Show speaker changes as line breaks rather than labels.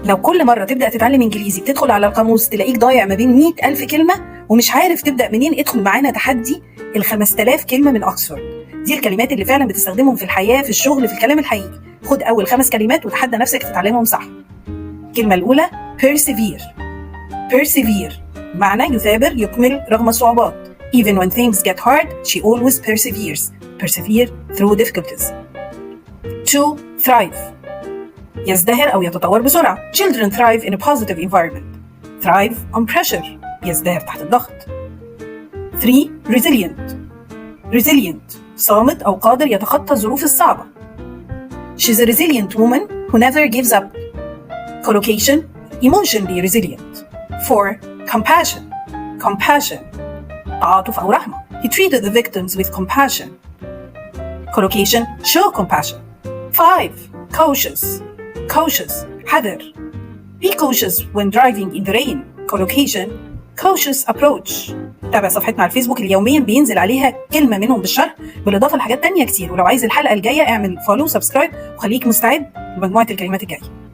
لو كل مرة تبدأ تتعلم إنجليزي بتدخل على القاموس تلاقيك ضايع ما بين 100,000 كلمة ومش عارف تبدأ منين، ادخل معانا تحدي 5000 كلمة من أكسفورد. دي الكلمات اللي فعلا بتستخدمهم في الحياة، في الشغل، في الكلام الحقيقي. خد أول 5 كلمات وتحدى نفسك تتعلمهم صح. الكلمة الأولى persevere. persevere معنى يثابر، يكمل رغم الصعوبات. Even when things get hard, she always perseveres. Persevere through difficulties. 2. thrive يزدهر أو يتطور بسرعة. Children thrive in a positive environment. Thrive on pressure يزدهر تحت الضغط. 3. resilient. resilient صامت أو قادر يتخطى الظروف الصعبة. She's a resilient woman who never gives up. Collocation emotionally resilient. 4. compassion. compassion تعاطف أو رحمة. He treated the victims with compassion. Collocation show compassion. 5. cautious. cautious حذر. Be cautious when driving in the rain. Collocation cautious approach. تابع صفحتنا على الفيسبوك اللي يوميا بينزل عليها كلمة منهم بالشرح، بالإضافة لحاجات تانية كتير. ولو عايز الحلقة الجاية اعمل فولو سبسكرايب وخليك مستعد لمجموعة الكلمات الجاية.